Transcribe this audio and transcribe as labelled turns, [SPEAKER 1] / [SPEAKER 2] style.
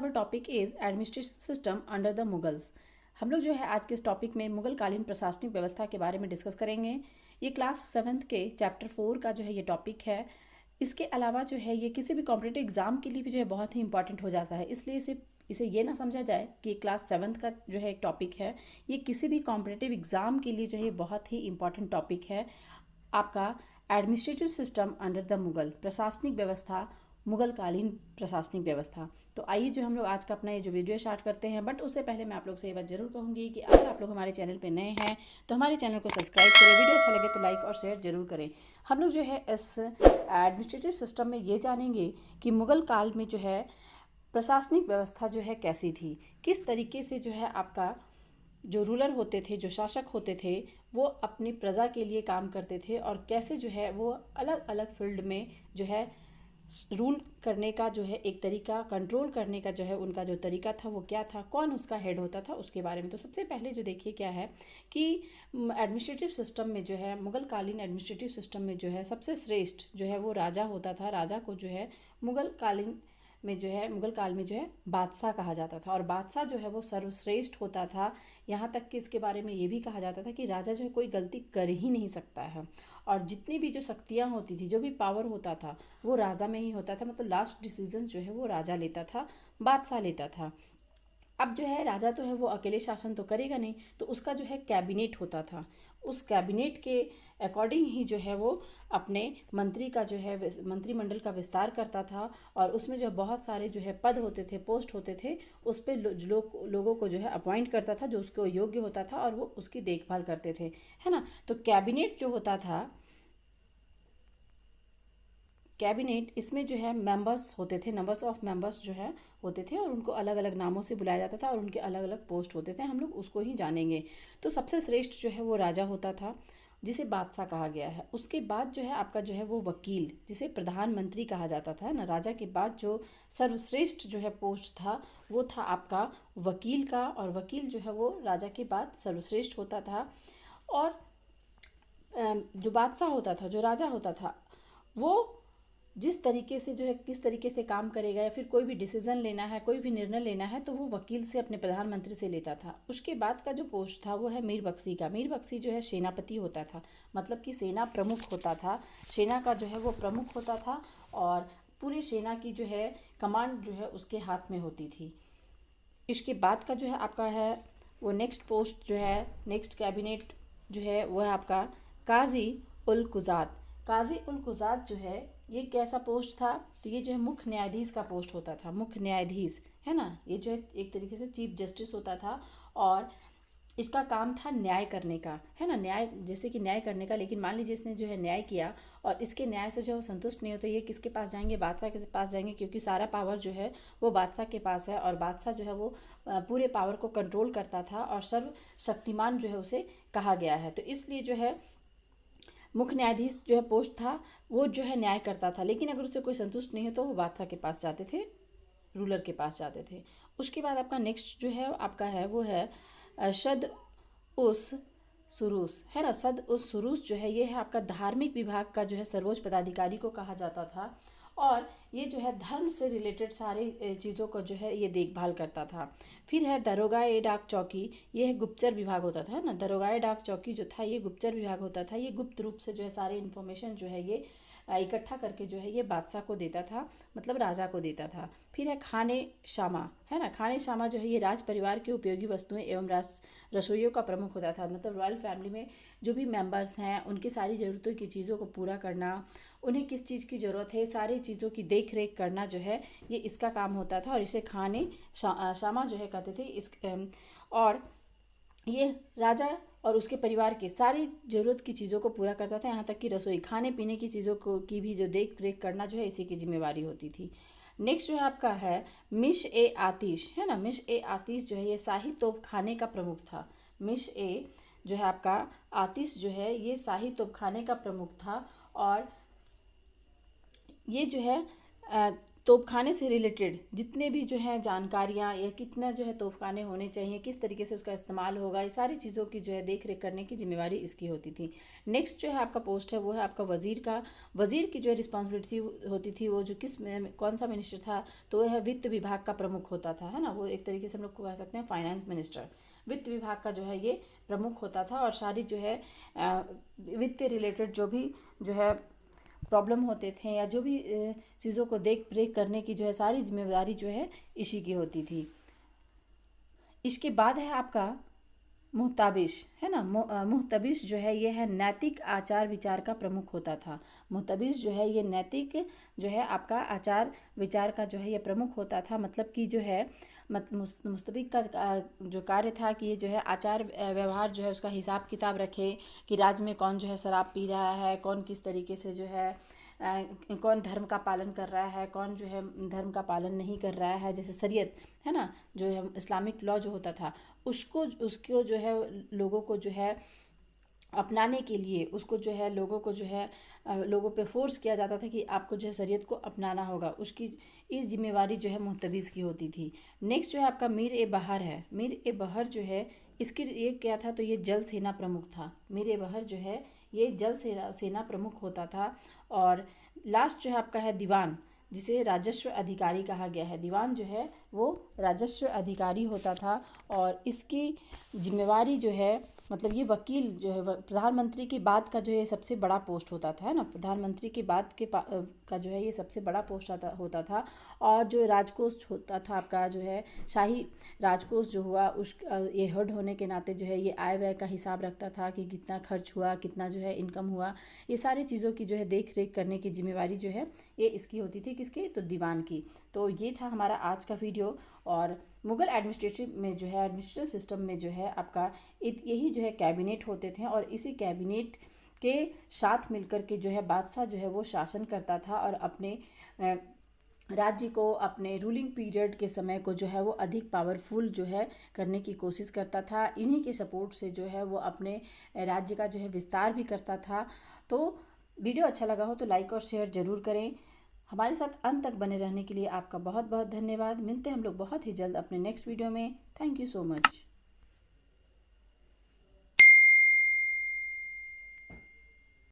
[SPEAKER 1] Our topic is administration system under the Mughals. हम लोग जो है आज के इस टॉपिक में मुगल कालीन प्रशासनिक व्यवस्था के बारे में डिस्कस करेंगे। ये क्लास 7th के चैप्टर 4 का जो है ये टॉपिक है। इसके अलावा जो है ये किसी भी कॉम्पिटिटिव एग्जाम के लिए भी जो है बहुत ही इंपॉर्टेंट हो जाता है, इसलिए इसे ये ना समझा जाए कि क्लास 7th का जो है एक टॉपिक है। ये किसी भी कॉम्पिटिटिव एग्जाम के लिए जो है बहुत ही इंपॉर्टेंट टॉपिक है। आपका administrative system under the Mughal, प्रशासनिक व्यवस्था, मुगल कालीन प्रशासनिक व्यवस्था। तो आइए जो हम लोग आज का अपना ये जो वीडियो स्टार्ट करते हैं, बट उससे पहले मैं आप लोग से ये बात जरूर कहूँगी कि अगर आप लोग हमारे चैनल पे नए हैं तो हमारे चैनल को सब्सक्राइब करें, वीडियो अच्छा लगे तो लाइक और शेयर जरूर करें। हम लोग जो है इस एडमिनिस्ट्रेटिव सिस्टम में ये जानेंगे कि मुगल काल में जो है प्रशासनिक व्यवस्था जो है कैसी थी, किस तरीके से जो है आपका जो रूलर होते थे, जो शासक होते थे, वो अपनी प्रजा के लिए काम करते थे और कैसे जो है वो अलग अलग फील्ड में जो है रूल करने का जो है एक तरीका, कंट्रोल करने का जो है उनका जो तरीका था वो क्या था, कौन उसका हेड होता था, उसके बारे में। तो सबसे पहले जो देखिए क्या है कि एडमिनिस्ट्रेटिव सिस्टम में जो है मुगल कालीन एडमिनिस्ट्रेटिव सिस्टम में जो है सबसे श्रेष्ठ जो है वो राजा होता था। राजा को जो है मुगल कालीन में जो है मुगल काल में जो है बादशाह कहा जाता था और बादशाह जो है वो सर्वश्रेष्ठ होता था। यहाँ तक कि इसके बारे में ये भी कहा जाता था कि राजा जो है कोई गलती कर ही नहीं सकता है और जितनी भी जो शक्तियाँ होती थी, जो भी पावर होता था वो राजा में ही होता था। मतलब लास्ट डिसीजन जो है वो राजा लेता था, बादशाह लेता था। अब जो है राजा तो है वो अकेले शासन तो करेगा नहीं, तो उसका जो है कैबिनेट होता था। उस कैबिनेट के अकॉर्डिंग ही जो है वो अपने मंत्री का जो है मंत्रिमंडल का विस्तार करता था और उसमें जो बहुत सारे जो है पद होते थे, पोस्ट होते थे, उस पर लोगों को जो है अपॉइंट करता था जो उसको योग्य होता था और वो उसकी देखभाल करते थे, है ना। तो कैबिनेट जो होता था, कैबिनेट, इसमें जो है मेंबर्स होते थे, नंबर्स ऑफ मेंबर्स जो है होते थे और उनको अलग अलग नामों से बुलाया जाता था और उनके अलग अलग पोस्ट होते थे। हम लोग उसको ही जानेंगे। तो सबसे श्रेष्ठ जो है वो राजा होता था जिसे बादशाह कहा गया है। उसके बाद जो है आपका जो है वो वकील, जिसे प्रधानमंत्री कहा जाता था ना। राजा के बाद जो सर्वश्रेष्ठ जो है पोस्ट था वो था आपका वकील का, और वकील जो है वो राजा के बाद सर्वश्रेष्ठ होता था। और जो बादशाह होता था, जो राजा होता था, वो जिस तरीके से जो है किस तरीके से काम करेगा या फिर कोई भी डिसीजन लेना है, कोई भी निर्णय लेना है, तो वो वकील से, अपने प्रधानमंत्री से लेता था। उसके बाद का जो पोस्ट था वो है मीर बख्शी का। मीर बख्शी जो है सेनापति होता था, मतलब कि सेना प्रमुख होता था। सेना का जो है वो प्रमुख होता था और पूरी सेना की जो है कमांड जो है उसके हाथ में होती थी। इसके बाद का जो है आपका है वो नेक्स्ट पोस्ट जो है, नेक्स्ट कैबिनेट जो है वो है आपका काजी उल कुजात। काजी उल कुजात जो है ये कैसा पोस्ट था, तो ये जो है मुख्य न्यायाधीश का पोस्ट होता था। मुख्य न्यायाधीश, है ना, ये जो है एक तरीके से चीफ जस्टिस होता था और इसका काम था न्याय करने का, है ना, न्याय, जैसे कि न्याय करने का। लेकिन मान लीजिए इसने जो है न्याय किया और इसके न्याय से जो संतुष्ट नहीं होते, ये किसके पास जाएंगे, बादशाह के पास जाएंगे, क्योंकि सारा पावर जो है वो बादशाह के पास है और बादशाह जो है वो पूरे पावर को कंट्रोल करता था और सर्वशक्तिमान जो है उसे कहा गया है। तो इसलिए जो है मुख्य न्यायाधीश जो है पोस्ट था, वो जो है न्याय करता था। लेकिन अगर उससे कोई संतुष्ट नहीं हो तो वो बादशाह के पास जाते थे, रूलर के पास जाते थे। उसके बाद आपका नेक्स्ट जो है आपका है वो है शद उस सुरूस, है ना। सद उस सुरूस जो है ये है आपका धार्मिक विभाग का जो है सर्वोच्च पदाधिकारी को कहा जाता था और ये जो है धर्म से रिलेटेड सारी चीज़ों को जो है ये देखभाल करता था। फिर है दरोगा ए डाक चौकी, ये है गुप्तचर विभाग होता था ना। दरोगा ए डाक चौकी जो था ये गुप्तचर विभाग होता था। ये गुप्त रूप से जो है सारी इन्फॉर्मेशन जो है ये इकट्ठा करके जो है ये बादशाह को देता था, मतलब राजा को देता था। फिर है खाने शामा, है ना। खाने शामा जो है ये राज परिवार की उपयोगी वस्तुएं एवं रसोइयों का प्रमुख होता था। मतलब रॉयल फैमिली में जो भी मेंबर्स हैं उनकी सारी ज़रूरतों की चीज़ों को पूरा करना, उन्हें किस चीज़ की ज़रूरत है, सारी चीज़ों की देख रेख करना जो है ये इसका काम होता था और इसे खाने शामा जो है कहते थे। और ये राजा और उसके परिवार के सारी ज़रूरत की चीज़ों को पूरा करता था, यहाँ तक कि रसोई, खाने पीने की चीज़ों को की भी जो देख रेख करना जो है इसी की जिम्मेवारी होती थी। नेक्स्ट जो है आपका है मिश ए आतिश, है ना। मिश ए आतिश जो है ये शाही तोप खाने का प्रमुख था। मिश ए जो है आपका आतिश जो है ये शाही तोप खाने का प्रमुख था और ये जो है तोपखाने से रिलेटेड जितने भी जो है जानकारियाँ या कितना जो है तोपखाने होने चाहिए, किस तरीके से उसका इस्तेमाल होगा, ये सारी चीज़ों की जो है देख रेख करने की जिम्मेवारी इसकी होती थी। नेक्स्ट जो है आपका पोस्ट है वो है आपका वज़ीर का। वज़ीर की जो है रिस्पॉन्सिबिलिटी होती थी, वो जो कौन सा मिनिस्टर था, तो वह है वित्त विभाग का प्रमुख होता था, है ना। वो एक तरीके से हम लोग कह सकते हैं फाइनेंस मिनिस्टर, वित्त विभाग का जो है ये प्रमुख होता था। और सारी जो है वित्त रिलेटेड जो भी जो है प्रॉब्लम होते थे या जो भी चीज़ों को देख रेख करने की जो है सारी जिम्मेदारी जो है इसी की होती थी। इसके बाद है आपका मुहताबिश, है ना। मुहतबिश जो है ये है नैतिक आचार विचार का प्रमुख होता था। मुहतबिश जो है ये नैतिक जो है आपका आचार विचार का जो है ये प्रमुख होता था। मतलब कि जो है मुस्तबिक का जो कार्य था कि ये जो है आचार व्यवहार जो है उसका हिसाब किताब रखे कि राज्य में कौन जो है शराब पी रहा है, कौन किस तरीके से जो है कौन धर्म का पालन कर रहा है, कौन जो है धर्म का पालन नहीं कर रहा है। जैसे शरीयत है ना, जो है इस्लामिक लॉ जो होता था, उसको जो है लोगों को जो है अपनाने के लिए उसको जो है लोगों को जो है लोगों पे फोर्स किया जाता था कि आपको जो है शरीयत को अपनाना होगा। उसकी इस जिम्मेवारी जो है मुहतबिस की होती थी। नेक्स्ट जो है आपका मीर ए बहार है। मीर ए बहार जो है इसकी ये क्या था, तो ये जल सेना प्रमुख था। मीर ए बहार जो है ये जल सेना प्रमुख होता था। और लास्ट जो है आपका है दीवान, जिसे राजस्व अधिकारी कहा गया है। दीवान जो है वो राजस्व अधिकारी होता था और इसकी जिम्मेवारी जो है मतलब ये वकील जो है प्रधानमंत्री के बाद का जो है सबसे बड़ा पोस्ट होता था, है ना। प्रधानमंत्री के बाद का जो है ये सबसे बड़ा पोस्ट होता था। और जो राजकोष होता था आपका जो है शाही राजकोष जो हुआ उस ये हेड होने के नाते जो है ये आय व्यय का हिसाब रखता था कि कितना खर्च हुआ, कितना जो है इनकम हुआ। ये सारी चीज़ों की जो है देख रेख करने की जिम्मेवारी जो है ये इसकी होती थी, किसकी, तो दीवान की। तो ये था हमारा आज का वीडियो। और मुगल एडमिनिस्ट्रेटिव में जो है एडमिनिस्ट्रेटिव सिस्टम में जो है आपका यही जो है कैबिनेट होते थे और इसी कैबिनेट के साथ मिलकर के जो है बादशाह जो है वो शासन करता था और अपने राज्य को अपने रूलिंग पीरियड के समय को जो है वो अधिक पावरफुल जो है करने की कोशिश करता था। इन्हीं के सपोर्ट से जो है वो अपने राज्य का जो है विस्तार भी करता था। तो वीडियो अच्छा लगा हो तो लाइक और शेयर ज़रूर करें। हमारे साथ अंत तक बने रहने के लिए आपका बहुत बहुत धन्यवाद। मिलते हैं हम लोग बहुत ही जल्द अपने नेक्स्ट वीडियो में। Thank you so much.